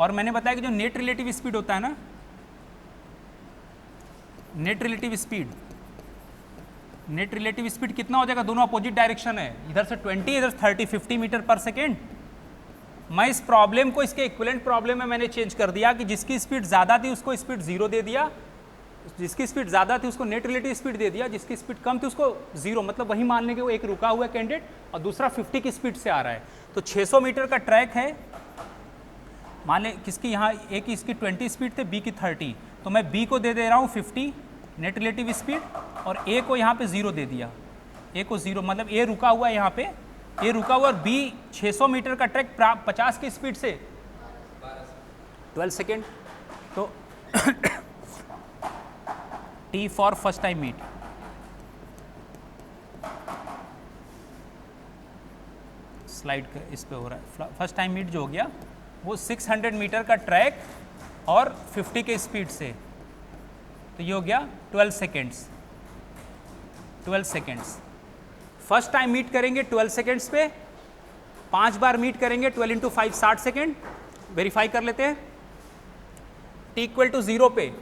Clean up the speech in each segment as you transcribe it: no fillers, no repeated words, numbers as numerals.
और मैंने बताया कि जो नेट रिलेटिव स्पीड होता है ना, नेट रिलेटिव स्पीड कितना हो जाएगा, दोनों अपोजिट डायरेक्शन है, इधर से 20 इधर 30 50 मीटर पर सेकेंड। मैं इस प्रॉब्लम को इसके इक्विवेलेंट प्रॉब्लम में मैंने चेंज कर दिया कि जिसकी स्पीड ज़्यादा थी उसको स्पीड 0 दे दिया, जिसकी स्पीड ज़्यादा थी उसको नेट रिलेटिव स्पीड दे दिया, जिसकी स्पीड कम थी उसको 0, मतलब वही मान लेंगे वो एक रुका हुआ कैंडिडेट और दूसरा 50 की स्पीड से आ रहा है। तो 600 मीटर का ट्रैक है, मान लें किसकी यहाँ ए की इसकी 20 स्पीड थे, बी की 30, तो मैं बी को दे रहा हूँ 50 नेट रिलेटिव स्पीड और ए को यहाँ पे 0 दे दिया, ए को 0, मतलब ए रुका हुआ है यहाँ पे, ए रुका हुआ और बी 600 मीटर का ट्रैक 50 की स्पीड से 12 सेकेंड। तो T for first time meet, slide इस पे हो रहा है, फर्स्ट टाइम मीट जो हो गया वो 600 मीटर का ट्रैक और 50 के स्पीड से, तो ये हो गया 12 seconds. 12 seconds first time meet करेंगे 12 सेकेंड्स पे, 5 बार मीट करेंगे 12 × 5 60 सेकेंड। वेरीफाई कर लेते हैं, टी इक्वल टू 0 पे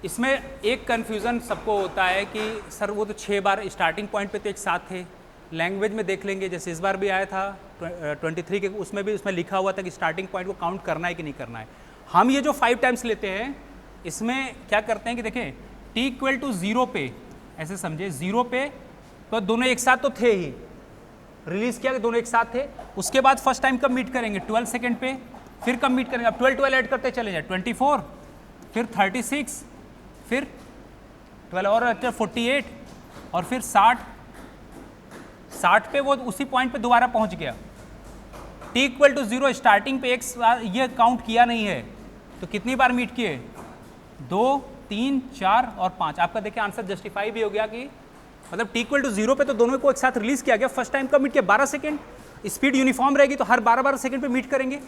इसमें एक कन्फ्यूज़न सबको होता है कि सर वो तो 6 बार स्टार्टिंग पॉइंट पे तो एक साथ थे, लैंग्वेज में देख लेंगे, जैसे इस बार भी आया था 23 के उसमें भी उसमें लिखा हुआ था कि स्टार्टिंग पॉइंट को काउंट करना है कि नहीं करना है। हम ये जो 5 टाइम्स लेते हैं इसमें क्या करते हैं कि देखें टी इक्वल टू 0 पे, ऐसे समझे 0 पे तो दोनों एक साथ तो थे ही, रिलीज़ किया कि दोनों एक साथ थे, उसके बाद फर्स्ट टाइम कब मीट करेंगे 12 सेकेंड पे, फिर कब मीट करेंगे, अब 12 ऐड करते चले जाए 24, फिर 36, फिर 12 और 48 और फिर 60 पे वो उसी पॉइंट पे दोबारा पहुंच गया। टी इक्वल टू 0 स्टार्टिंग पे एक ये काउंट किया नहीं है, तो कितनी बार मीट किए, 2 3 4 और 5। आपका देखिए आंसर जस्टिफाई भी हो गया कि मतलब टी इक्वल टू 0 पे तो दोनों को एक साथ रिलीज किया गया, फर्स्ट टाइम कब मीट किया 12 सेकेंड, स्पीड यूनिफॉर्म रहेगी तो हर 12 सेकेंड पे मीट करेंगे।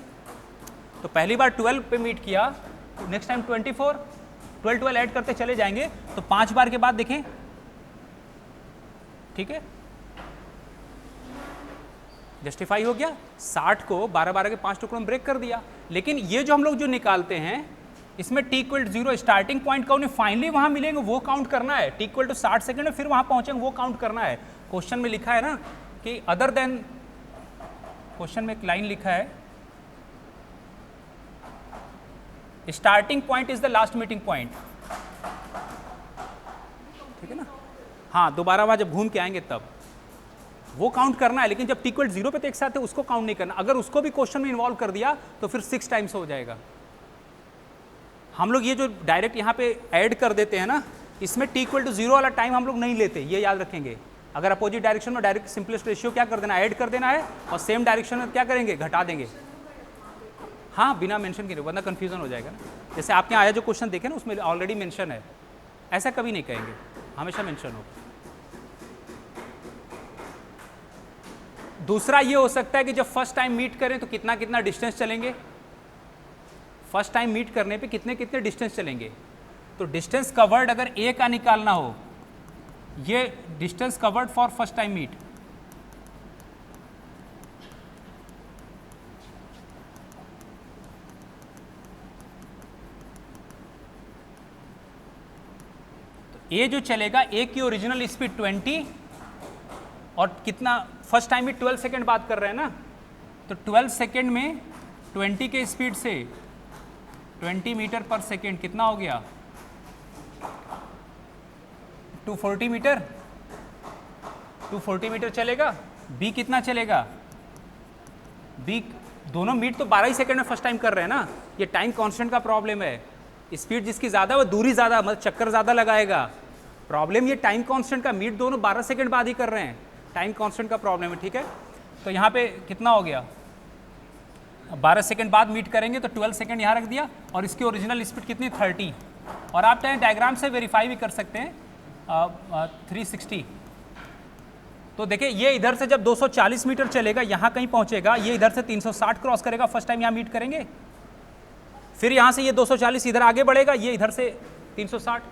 तो पहली बार 12 पे मीट किया, तो नेक्स्ट टाइम 24, 12 ऐड करते चले जाएंगे, तो 5 बार के बाद देखें, ठीक है जस्टिफाई हो गया। 60 को 12 के 5 टुकड़ों में ब्रेक कर दिया। लेकिन ये जो हम लोग जो निकालते हैं इसमें T equal to 0 starting point का उन्हें फाइनली वहां मिलेंगे वो काउंट करना है, टी इक्वल टू 60 सेकेंड में फिर वहां पहुंचेंगे वो काउंट करना है। क्वेश्चन में लिखा है ना कि अदर देन, क्वेश्चन में एक लाइन लिखा है starting point is the last meeting point, ठीक है ना, हाँ दोबारा वहां जब घूम के आएंगे तब वो काउंट करना है। लेकिन जब टी इक्वल 0 पे तो एक साथ है उसको काउंट नहीं करना, अगर उसको भी क्वेश्चन में इन्वॉल्व कर दिया तो फिर 6 टाइम्स हो जाएगा। हम लोग ये जो डायरेक्ट यहाँ पे ऐड कर देते हैं ना, इसमें टी इक्वल टू 0 वाला टाइम हम लोग नहीं लेते, ये याद रखेंगे। अगर अपोजिट डायरेक्शन में डायरेक्ट सिंपलेस्ट रेशियो क्या कर देना, ऐड कर देना है, और सेम डायरेक्शन में क्या करेंगे, घटा देंगे। हाँ बिना मेंशन किए, वरना कंफ्यूजन हो जाएगा ना। जैसे आपके आया जो क्वेश्चन देखे ना उसमें ऑलरेडी मेंशन है, ऐसा कभी नहीं कहेंगे, हमेशा मेंशन होगा। दूसरा ये हो सकता है कि जब फर्स्ट टाइम मीट करें तो कितना कितना डिस्टेंस चलेंगे, फर्स्ट टाइम मीट करने पे कितने कितने डिस्टेंस चलेंगे। तो डिस्टेंस कवर्ड अगर ए का निकालना हो, ये distance covered for first time meet, तो ए जो चलेगा, ए की ओरिजिनल स्पीड 20 और कितना फर्स्ट टाइम में 12 सेकेंड बात कर रहे हैं ना, तो 12 सेकेंड में 20 के स्पीड से 20 मीटर पर सेकेंड कितना हो गया, 240 मीटर, 240 मीटर चलेगा। बी कितना चलेगा, बी दोनों मीट तो 12 ही सेकेंड में फर्स्ट टाइम कर रहे हैं ना, ये टाइम कांस्टेंट का प्रॉब्लम है। स्पीड जिसकी ज़्यादा वो दूरी ज़्यादा, मतलब चक्कर ज़्यादा लगाएगा। प्रॉब्लम ये टाइम कांस्टेंट का, मीट दोनों 12 सेकेंड बाद ही कर रहे हैं, टाइम कांस्टेंट का प्रॉब्लम है, ठीक है। तो यहाँ पे कितना हो गया, 12 सेकेंड बाद मीट करेंगे तो 12 सेकेंड यहाँ रख दिया, और इसकी ओरिजिनल स्पीड कितनी 30, और आप चाहें डायग्राम से वेरीफाई भी कर सकते हैं 360। तो देखिए ये इधर से जब 240 मीटर चलेगा यहाँ कहीं पहुँचेगा, ये इधर से 360 क्रॉस करेगा, फर्स्ट टाइम यहाँ मीट करेंगे, फिर यहाँ से ये 240 इधर आगे बढ़ेगा, ये इधर से 360,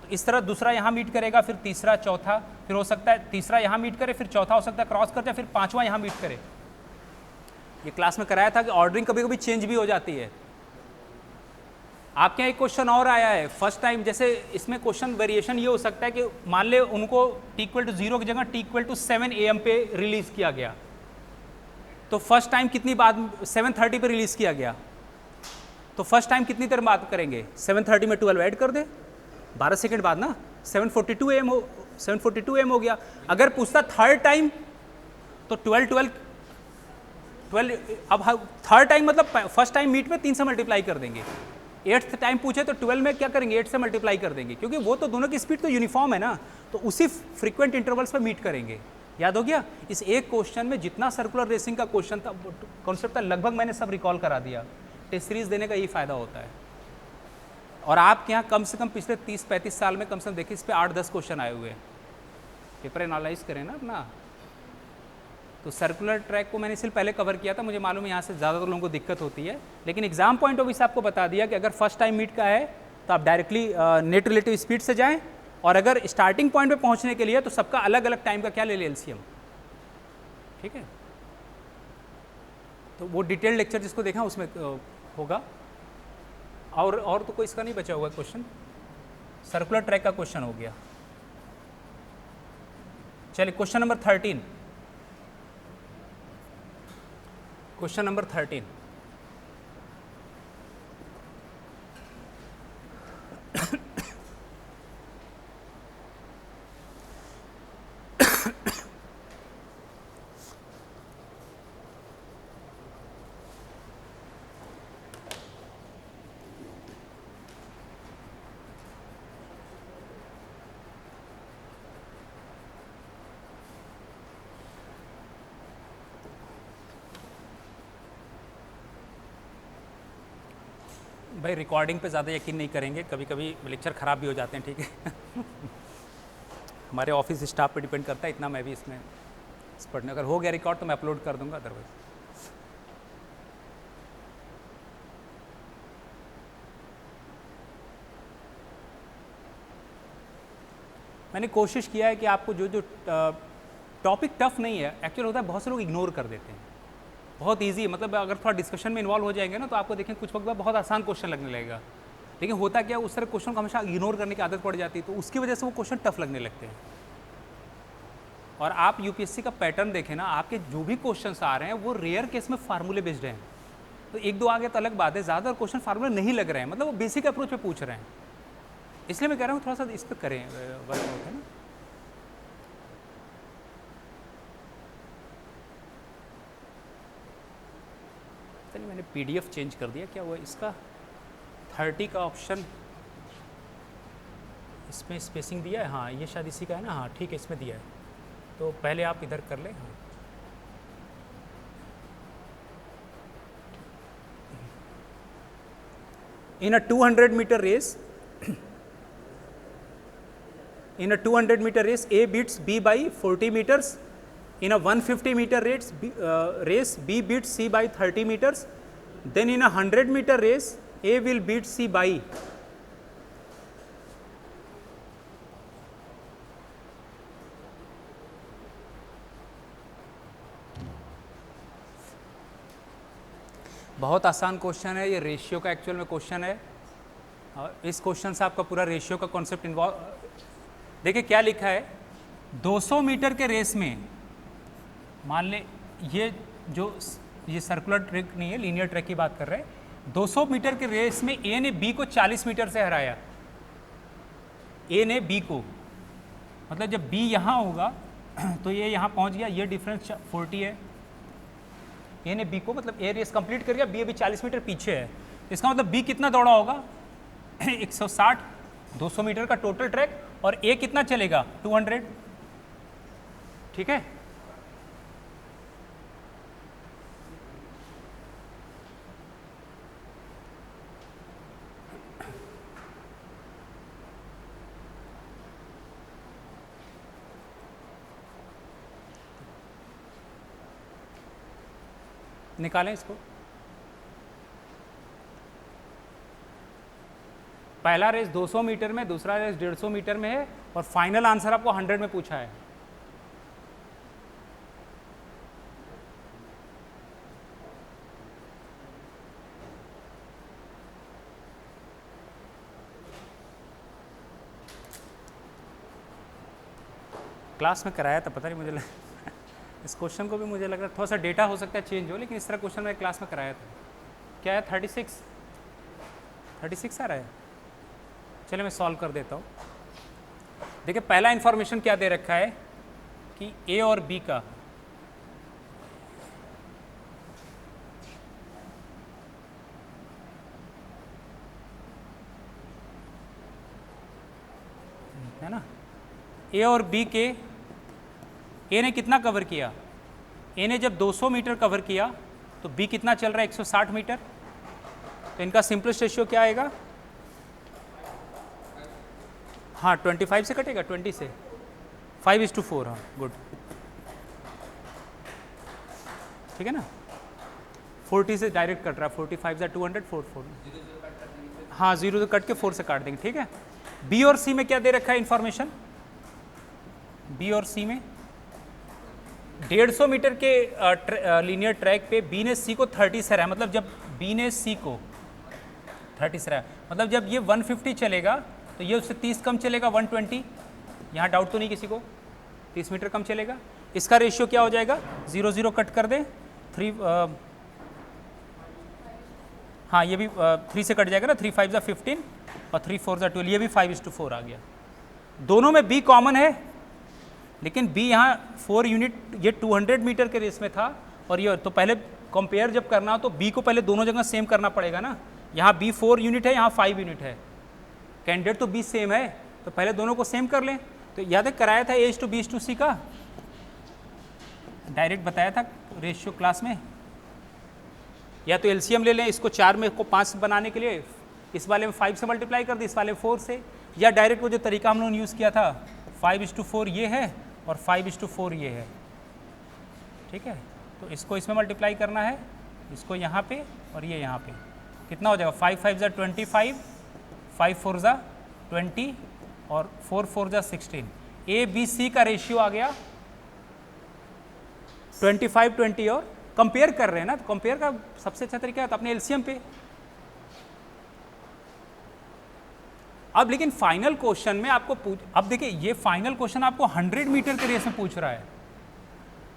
तो इस तरह दूसरा यहाँ मीट करेगा, फिर तीसरा, चौथा, फिर हो सकता है तीसरा यहाँ मीट करे, फिर चौथा हो सकता है क्रॉस कर जाए, फिर पांचवा यहाँ मीट करे। ये क्लास में कराया था कि ऑर्डरिंग कभी कभी चेंज भी हो जाती है। आपके यहाँ एक क्वेश्चन और आया है फर्स्ट टाइम, जैसे इसमें क्वेश्चन वेरिएशन ये हो सकता है कि मान ले उनको t=0 की जगह t=7 AM पे रिलीज किया गया, तो फर्स्ट टाइम कितनी बाद 7:30 पे रिलीज किया गया, तो फर्स्ट टाइम कितनी देर बात करेंगे, 7:30 में 12 ऐड कर दे, 12 सेकंड बाद ना, 7:42 AM हो गया। अगर पूछता थर्ड टाइम तो 12, अब थर्ड टाइम मतलब फर्स्ट टाइम मीट में 3 से मल्टीप्लाई कर देंगे, 8th टाइम पूछे तो 12 में क्या करेंगे, 8 से मल्टीप्लाई कर देंगे, क्योंकि वो तो दोनों की स्पीड तो यूनिफॉर्म है ना, तो उसी फ्रीक्वेंट इंटरवल्स पे मीट करेंगे। याद हो गया? इस एक क्वेश्चन में जितना सर्कुलर रेसिंग का क्वेश्चन था, कॉन्सेप्ट था, लगभग मैंने सब रिकॉल करा दिया। टेस्ट सीरीज देने का यही फायदा होता है। और आपके यहाँ कम से कम पिछले 30-35 साल में कम से कम देखिए इस पर 8-10 क्वेश्चन आए हुए हैं। पेपर एनालाइज करें ना अपना, तो सर्कुलर ट्रैक को मैंने सिर्फ पहले कवर किया था, मुझे मालूम है यहाँ से ज़्यादातर लोगों को दिक्कत होती है, लेकिन एग्जाम पॉइंट ऑफ व्यू से आपको बता दिया कि अगर फर्स्ट टाइम मीट का है तो आप डायरेक्टली नेट रिलेटिव स्पीड से जाएं, और अगर स्टार्टिंग पॉइंट पे पहुँचने के लिए तो सबका अलग अलग टाइम का क्या ले ले LCM। ठीक है, तो वो डिटेल लेक्चर जिसको देखा उसमें होगा। और तो कोई इसका नहीं बचा हुआ क्वेश्चन, सर्कुलर ट्रैक का क्वेश्चन हो गया। चलिए क्वेश्चन नंबर 13, क्वेश्चन नंबर 13, भाई रिकॉर्डिंग पे ज़्यादा यकीन नहीं करेंगे, कभी कभी लेक्चर ख़राब भी हो जाते हैं। ठीक है हमारे ऑफिस स्टाफ पे डिपेंड करता है, इतना मैं भी इसमें पढ़ने, अगर हो गया रिकॉर्ड तो मैं अपलोड कर दूंगा, अदरवाइज मैंने कोशिश किया है कि आपको जो जो टॉपिक टफ नहीं है, एक्चुअल होता है बहुत से लोग इग्नोर कर देते हैं, बहुत इजी, मतलब अगर थोड़ा डिस्कशन में इन्वॉल्व हो जाएंगे ना तो आपको देखें कुछ वक्त बाद बहुत आसान क्वेश्चन लगने लगेगा, लेकिन होता क्या, उस तरह क्वेश्चन को हमेशा इग्नोर करने की आदत पड़ जाती है, तो उसकी वजह से वो क्वेश्चन टफ लगने लगते हैं। और आप यूपीएससी का पैटर्न देखें ना, आपके जो भी क्वेश्चन आ रहे हैं वो रेयर केस में फार्मूले बेस्ड हैं, तो एक दो आगे तो अलग बात है, ज़्यादा क्वेश्चन फार्मूले नहीं लग रहे हैं, मतलब वो बेसिक अप्रोच पे पूछ रहे हैं, इसलिए मैं कह रहा हूँ थोड़ा सा इस पर करें वर्कआउट, है ना। चलिए मैंने PDF चेंज कर दिया, क्या हुआ इसका 30 का ऑप्शन, इसमें स्पेसिंग दिया है, हाँ ये शायद इसी का है ना, हाँ ठीक है इसमें दिया है, तो पहले आप इधर कर लें। हाँ इन अ 200 metre race, in a 200 meter race A beats B by 40 meters, in a 150 meter race B beats C by 30 meters, then in a 100 meter race A will beat C by, बहुत आसान क्वेश्चन है ये, ratio का actual में question है, और इस question से आपका पूरा रेशियो का कॉन्सेप्ट इन्वॉल्व, देखिए क्या लिखा है, 200 मीटर के रेस में, मान ले ये सर्कुलर ट्रैक नहीं है, लीनियर ट्रैक की बात कर रहे हैं, 200 मीटर के रेस में ए ने बी को 40 मीटर से हराया, ए ने बी को, मतलब जब बी यहाँ होगा तो ये यहाँ पहुँच गया, ये डिफरेंस 40 है, ए ने बी को, मतलब ए रेस कंप्लीट कर गया, बी अभी 40 मीटर पीछे है, इसका मतलब बी कितना दौड़ा होगा 160, 200 मीटर का टोटल ट्रैक, और ए कितना चलेगा 200, ठीक है। निकालें इसको, पहला रेस 200 मीटर में, दूसरा रेस 150 मीटर में है, और फाइनल आंसर आपको 100 में पूछा है। क्लास में कराया था, पता नहीं मुझे इस क्वेश्चन को भी मुझे लग रहा है थोड़ा सा डेटा हो सकता है चेंज हो, लेकिन इस तरह क्वेश्चन मैंने क्लास में कराया था। क्या है 36 आ रहा है। चलिए मैं सॉल्व कर देता हूँ। देखिए पहला इन्फॉर्मेशन क्या दे रखा है कि ए और बी का है ना, ए और बी के, ए ने कितना कवर किया, ए ने जब 200 मीटर कवर किया तो बी कितना चल रहा है 160 मीटर। तो इनका सिंपलेस्ट रेशियो क्या आएगा, हाँ 25 से कटेगा, 20 से 5:4, हाँ गुड, ठीक है ना। 40 से डायरेक्ट कट रहा है, 45 से 200, 4, हाँ 0 से कट के 4 से काट देंगे, ठीक है। बी और सी में क्या दे रखा है इन्फॉर्मेशन, बी और सी में 150 मीटर के लीनियर ट्रैक पे बी ने सी को 30 से रहा, मतलब जब बी ने सी को 30 से रहा, मतलब जब ये 150 चलेगा तो ये उससे 30 कम चलेगा, 120, यहाँ डाउट तो नहीं किसी को, 30 मीटर कम चलेगा। इसका रेशियो क्या हो जाएगा, 0 0 कट कर दे, 3 हाँ ये भी 3 से कट जाएगा ना, 3 5 15 और 3 4 12, ये भी 5:4 आ गया। दोनों में बी कॉमन है, लेकिन बी यहाँ 4 यूनिट, ये 200 मीटर के रेस में था, और ये तो पहले कंपेयर जब करना हो तो बी को पहले दोनों जगह सेम करना पड़ेगा ना। यहाँ बी 4 यूनिट है, यहाँ 5 यूनिट है, कैंडिडेट तो बी सेम है, तो पहले दोनों को सेम कर लें। तो याद है कराया था A/B/C का, डायरेक्ट बताया था रेशियो क्लास में। या तो एलसीएम ले लें, इसको 4 में को 5 बनाने के लिए इस वाले में 5 से मल्टीप्लाई कर दी, इस वाले में 4 से, या डायरेक्ट वो जो तरीका हम लोगों ने यूज़ किया था 5:4 ये है और 5:4 ये है, ठीक है। तो इसको इसमें मल्टीप्लाई करना है, इसको यहाँ पे और ये यहाँ पे, कितना हो जाएगा 5 5 25, 5 4 20 और 4 4 16। A/B/C का रेशियो आ गया 25 20, और कंपेयर कर रहे हैं ना, तो कंपेयर का सबसे अच्छा तरीका है तो अपने एलसीएम पे। अब लेकिन फाइनल क्वेश्चन में आपको अब देखिए ये फाइनल क्वेश्चन आपको 100 मीटर के रेस में पूछ रहा है।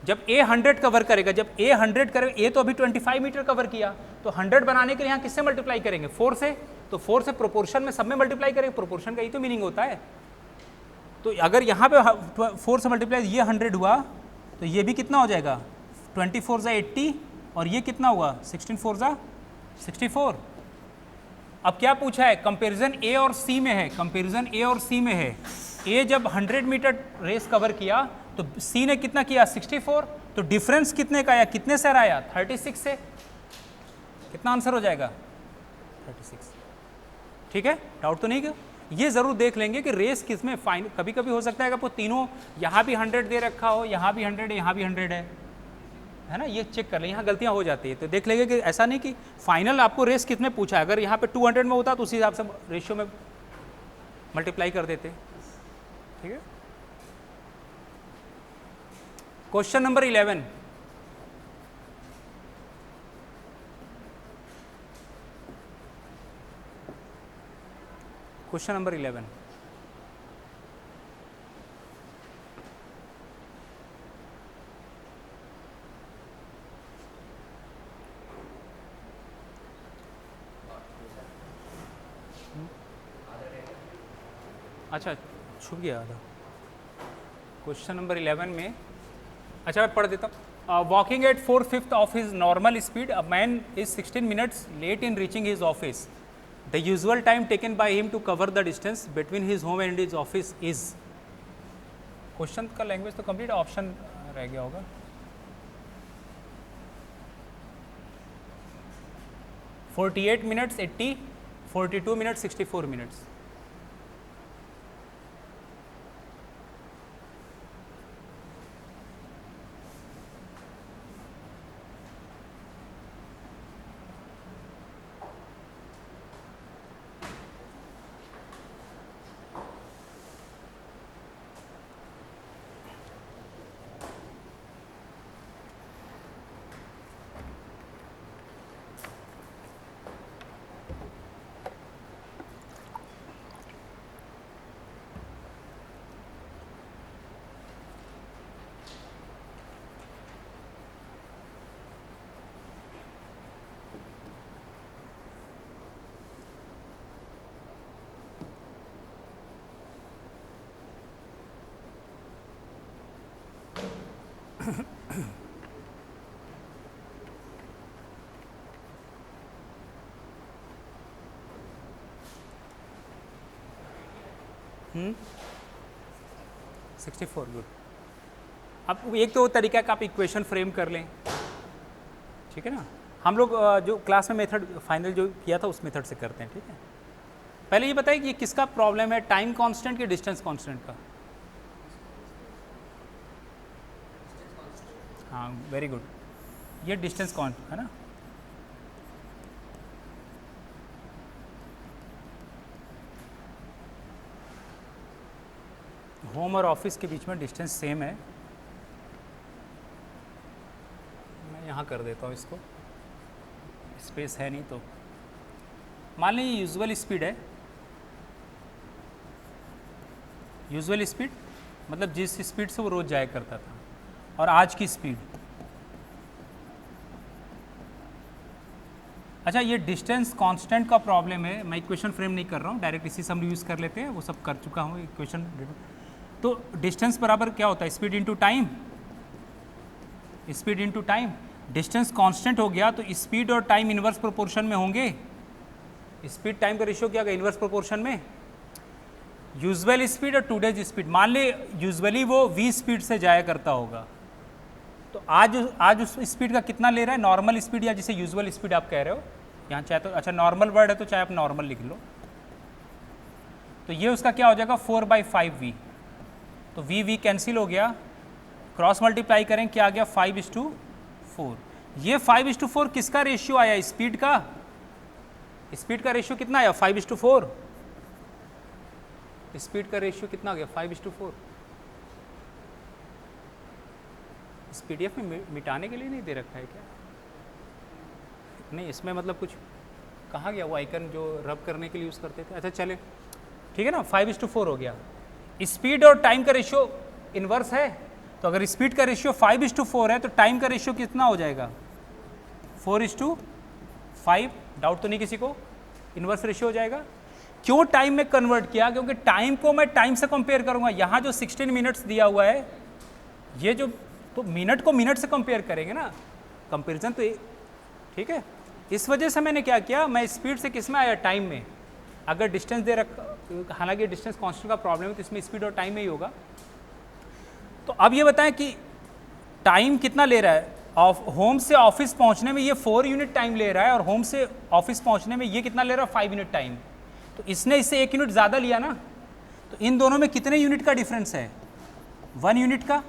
जब ए 100 कवर करेगा, जब ए 100 करेगा, ए तो अभी 25 मीटर कवर किया, तो 100 बनाने के लिए यहाँ किससे मल्टीप्लाई करेंगे, 4 से। तो 4 से प्रोपोर्शन में सब में मल्टीप्लाई करेंगे, प्रोपोर्शन का ही तो मीनिंग होता है। तो अगर यहाँ पे 4 से मल्टीप्लाई ये 100 हुआ, तो ये भी कितना हो जाएगा 24 80, और ये कितना हुआ 16 4 64। अब क्या पूछा है, कंपैरिजन ए और सी में है, कंपैरिजन ए और सी में है। ए जब 100 मीटर रेस कवर किया तो सी ने कितना किया 64, तो डिफरेंस कितने का आया, कितने से आया 36 से। कितना आंसर हो जाएगा 36, ठीक है। डाउट तो नहीं क्या, ये जरूर देख लेंगे कि रेस किस में फाइन, कभी कभी हो सकता है कि आपको तीनों यहाँ भी 100 दे रखा हो, यहाँ भी 100 है, यहाँ भी 100 है ना, ये चेक कर लें, यहाँ गलतियाँ हो जाती है। तो देख लेंगे कि ऐसा नहीं कि फाइनल आपको रेस कितने पूछा है, अगर यहाँ पे 200 में होता तो उसी हिसाब से रेशियो में मल्टीप्लाई कर देते, ठीक है। क्वेश्चन नंबर 11, क्वेश्चन नंबर 11, अच्छा छूट गया था। क्वेश्चन नंबर 11 में, अच्छा मैं पढ़ देता हूँ। Walking at 4/5 of his normal speed, a man is 16 minutes late in reaching his office. The usual time taken by him to cover the distance between his home and his office is. Question का language तो complete, option रह गया होगा। "48 minutes 80, 42 minutes 64 minutes. 64 good. अब एक तो तरीका है कि आप इक्वेशन फ्रेम कर लें, ठीक है ना। हम लोग जो क्लास में मेथड फाइनल जो किया था उस मेथड से करते हैं, ठीक है। पहले ये बताइए कि ये किसका प्रॉब्लम है, टाइम कांस्टेंट कि डिस्टेंस कांस्टेंट का? हाँ वेरी गुड, ये डिस्टेंस कांस्टेंट है ना। होम और ऑफिस के बीच में डिस्टेंस सेम है। मैं यहाँ कर देता हूँ इसको, स्पेस है नहीं तो। मान लीजिए यूजुअल स्पीड है, यूजुअल स्पीड मतलब जिस स्पीड से वो रोज़ जाया करता था, और आज की स्पीड। अच्छा ये डिस्टेंस कांस्टेंट का प्रॉब्लम है, मैं इक्वेशन फ्रेम नहीं कर रहा हूँ, डायरेक्ट इसी से हम यूज़ कर लेते हैं, वो सब कर चुका हूँ इक्वेशन। तो डिस्टेंस बराबर क्या होता है, speed into time, speed into time. Distance constant हो गया तो स्पीड और टाइम इनवर्स प्रोपोर्शन में होंगे। स्पीड टाइम का रेशियो क्या होगा, इनवर्स प्रोपोर्शन में। यूजुअल स्पीड और टुडेज स्पीड, मान ले यूजुअली वो v स्पीड से जाया करता होगा, तो आज उस स्पीड का कितना ले रहा है, नॉर्मल स्पीड या जिसे यूजुअल स्पीड आप कह रहे हो यहाँ, चाहे तो अच्छा नॉर्मल वर्ड है तो चाहे आप नॉर्मल लिख लो। तो ये उसका क्या हो जाएगा 4/5v। तो v कैंसिल हो गया, क्रॉस मल्टीप्लाई करें क्या आ गया 5:4। ये 5:4 किसका रेशियो आया, स्पीड का। स्पीड का रेशियो कितना आया 5:4। स्पीड का रेशियो कितना हो गया 5:4। इस PDF में मिटाने के लिए नहीं दे रखा है क्या? नहीं, इसमें मतलब कुछ कहाँ गया वो आइकन जो रब करने के लिए यूज़ करते थे। अच्छा चले ठीक है ना, 5:4 हो गया। स्पीड और टाइम का रेशियो इनवर्स है, तो अगर स्पीड का रेशियो 5:4 है तो टाइम का रेशियो कितना हो जाएगा 4:5। डाउट तो नहीं किसी को, इनवर्स रेशियो हो जाएगा। क्यों टाइम में कन्वर्ट किया, क्योंकि टाइम को मैं टाइम से कंपेयर करूंगा। यहाँ जो 16 मिनट्स दिया हुआ है, ये जो तो मिनट को मिनट से कंपेयर करेंगे ना, कंपेरिजन तो ठीक है। इस वजह से मैंने क्या किया, मैं स्पीड से किस में आया, टाइम में। अगर डिस्टेंस दे रखा, हालांकि डिस्टेंस कांस्टेंट का प्रॉब्लम है तो इसमें स्पीड और टाइम में ही होगा। तो अब ये बताएं कि टाइम कितना ले रहा है, होम से ऑफिस पहुंचने में ये 4 यूनिट टाइम ले रहा है, और होम से ऑफिस पहुंचने में ये कितना ले रहा है 5 यूनिट टाइम। तो इसने इससे 1 यूनिट ज़्यादा लिया ना, तो इन दोनों में कितने यूनिट का डिफरेंस है 1 यूनिट का।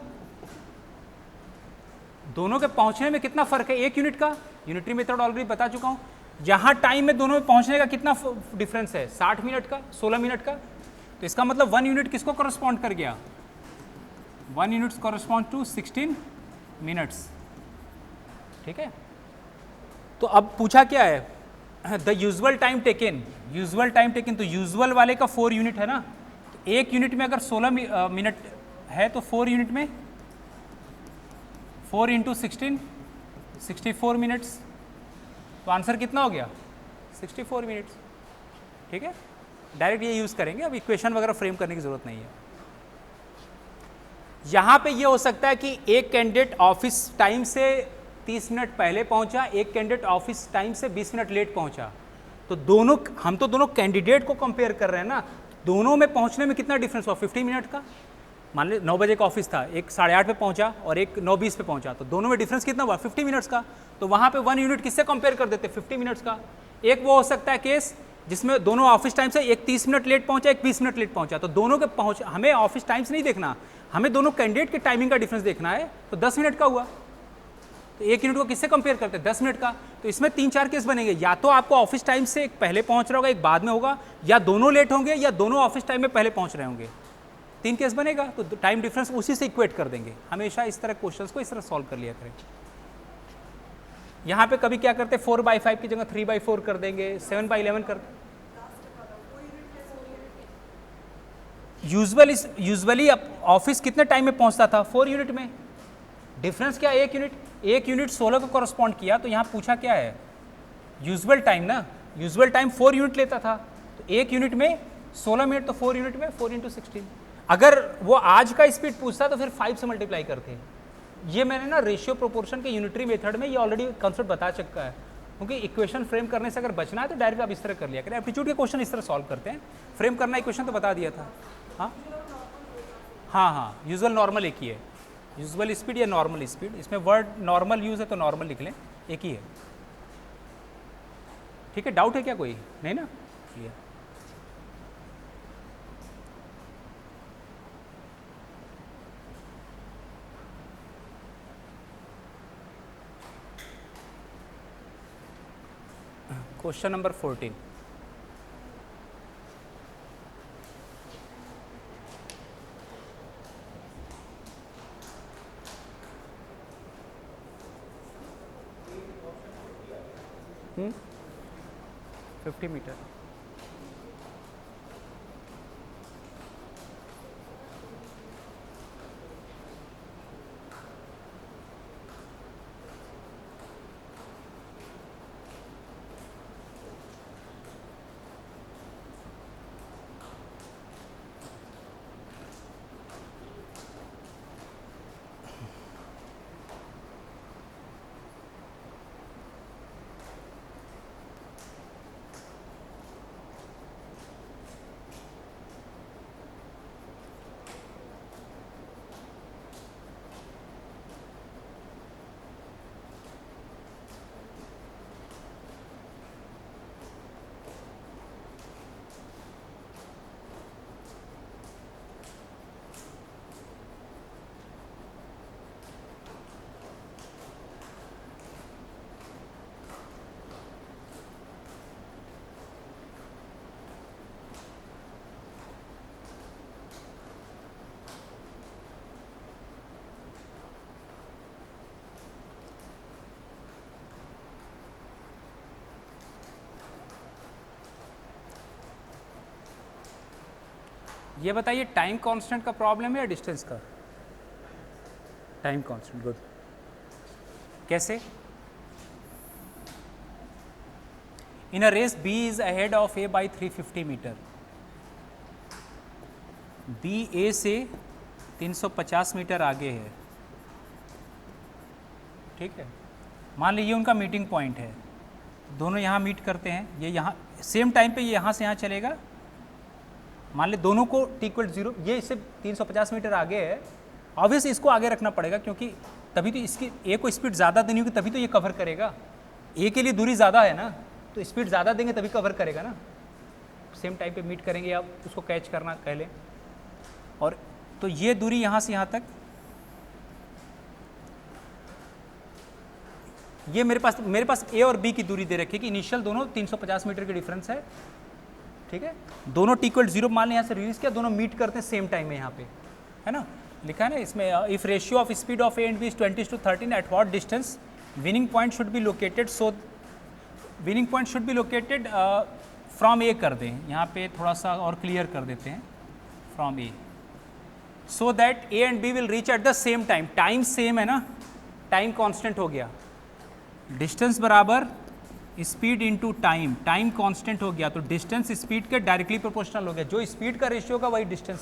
दोनों के पहुंचने में कितना फर्क है 1 यूनिट का। यूनिटरी मेथड ऑलरेडी बता चुका हूं। यहाँ टाइम में दोनों में पहुंचने का कितना डिफरेंस है 60 मिनट का, 16 मिनट का। तो इसका मतलब 1 यूनिट किसको करस्पॉन्ड कर गया, 1 यूनिट करस्पॉन्ड टू 16 मिनट्स। ठीक है, तो अब पूछा क्या है, the usual time taken, usual time taken. तो यूजुअल वाले का 4 यूनिट है ना, तो 1 यूनिट में अगर 16 मिनट है तो 4 यूनिट में 4 × 16 64 मिनट्स। तो आंसर कितना हो गया 64 मिनट्स। ठीक है, डायरेक्ट ये यूज़ करेंगे, अब इक्वेशन वगैरह फ्रेम करने की ज़रूरत नहीं है। यहाँ पे ये हो सकता है कि एक कैंडिडेट ऑफिस टाइम से 30 मिनट पहले पहुँचा, एक कैंडिडेट ऑफिस टाइम से 20 मिनट लेट पहुँचा। तो दोनों, हम तो दोनों कैंडिडेट को कंपेयर कर रहे हैं ना, दोनों में पहुँचने में कितना डिफरेंस हुआ 50 मिनट का। मान ली 9 बजे का ऑफिस था, एक 8:30 पे पहुंचा और एक 9:20 पे पहुंचा, तो दोनों में डिफरेंस कितना हुआ 50 मिनट्स का। तो वहाँ पे 1 यूनिट किससे कंपेयर कर देते 50 मिनट्स का। एक वो हो सकता है केस जिसमें दोनों ऑफिस टाइम से, एक 30 मिनट लेट पहुंचा, एक 20 मिनट लेट पहुंचा। तो दोनों के पहुंच, हमें ऑफिस टाइम से नहीं देखना, हमें दोनों कैंडिडेट के टाइमिंग का डिफरेंस देखना है। तो 10 मिनट का हुआ, तो 1 यूनिट को किससे कंपेयर करते हैं 10 मिनट का। तो इसमें 3-4 केस बनेंगे, या तो आपको ऑफिस टाइम से एक पहले पहुंच रहा होगा, एक बाद में होगा, या दोनों लेट होंगे, या दोनों ऑफिस टाइम में पहले पहुंच रहे होंगे। 3 केस बनेगा, तो टाइम डिफरेंस उसी से इक्वेट कर देंगे। हमेशा इस तरह क्वेश्चंस को इस तरह सॉल्व कर लिया करें। यहाँ पे कभी क्या करते हैं 4/5 की जगह 3/4 कर देंगे, 7/11 कर। यूजुअली ऑफिस कितने टाइम में पहुंचता था 4 यूनिट में। डिफरेंस क्या 1 यूनिट, 1 यूनिट 16 को कॉरस्पॉन्ड किया। तो यहाँ पूछा क्या है यूजुअल टाइम ना, यूजुअल टाइम 4 यूनिट लेता था, तो 1 यूनिट में 16 मिनट, तो 4 यूनिट में 4 × 16। अगर वो आज का स्पीड पूछता तो फिर 5 से मल्टीप्लाई करते, ये मैंने ना रेशियो प्रोपोर्शन के यूनिटरी मेथड में ये ऑलरेडी कंसेप्ट बता चुका है, क्योंकि इक्वेशन फ्रेम करने से अगर बचना है तो डायरेक्ट आप इस तरह कर लिया करें। एप्टीट्यूड के क्वेश्चन इस तरह सॉल्व करते हैं, फ्रेम करना इक्वेशन तो बता दिया था। हाँ हाँ हाँ, यूजुअल नॉर्मल एक ही है, यूजुअल स्पीड या नॉर्मल स्पीड, इसमें वर्ड नॉर्मल यूज़ है तो नॉर्मल लिख लें, एक ही है। ठीक है, डाउट है क्या कोई? नहीं ना, क्लियर। Question number 14। हम्म, 50 मीटर। ये बताइए टाइम कांस्टेंट का प्रॉब्लम है या डिस्टेंस का? Time constant, good. कैसे? In a race B is ahead of A by 350 metre. B A से 350 मीटर आगे है, ठीक है। मान लीजिए उनका मीटिंग पॉइंट है, दोनों यहाँ मीट करते हैं, ये यहाँ सेम टाइम पे ये यहाँ से यहाँ चलेगा। मान ले दोनों को t=0, ये इससे 350 मीटर आगे है, ऑब्वियसली इसको आगे रखना पड़ेगा, क्योंकि तभी तो इसकी ए को स्पीड ज़्यादा देनी होगी, तभी तो ये कवर करेगा। ए के लिए दूरी ज़्यादा है ना, तो स्पीड ज़्यादा देंगे तभी कवर करेगा ना। सेम टाइम पे मीट करेंगे, आप उसको कैच करना कह लें। और तो ये दूरी यहाँ से यहाँ तक, ये मेरे पास ए और बी की दूरी दे रखी है कि इनिशियल दोनों 350 मीटर की डिफरेंस है, ठीक है। दोनों t=0 मान लें, यहाँ से रिलीज किया, दोनों मीट करते हैं सेम टाइम में, यहाँ पे है ना, लिखा है ना इसमें, if ratio of speed of A and B is 20:13 at what distance winning point should be located. So winning point should be located from A कर दें, यहाँ पे थोड़ा सा और क्लियर कर देते हैं, from A, so that A and B will reach at the same time. Time same है ना, टाइम कांस्टेंट हो गया, डिस्टेंस बराबर speed into time, time constant हो गया, तो डिस्टेंस स्पीड के डायरेक्टली प्रोपोर्शनल हो गया। जो स्पीड का रेशियो होगा वही डिस्टेंस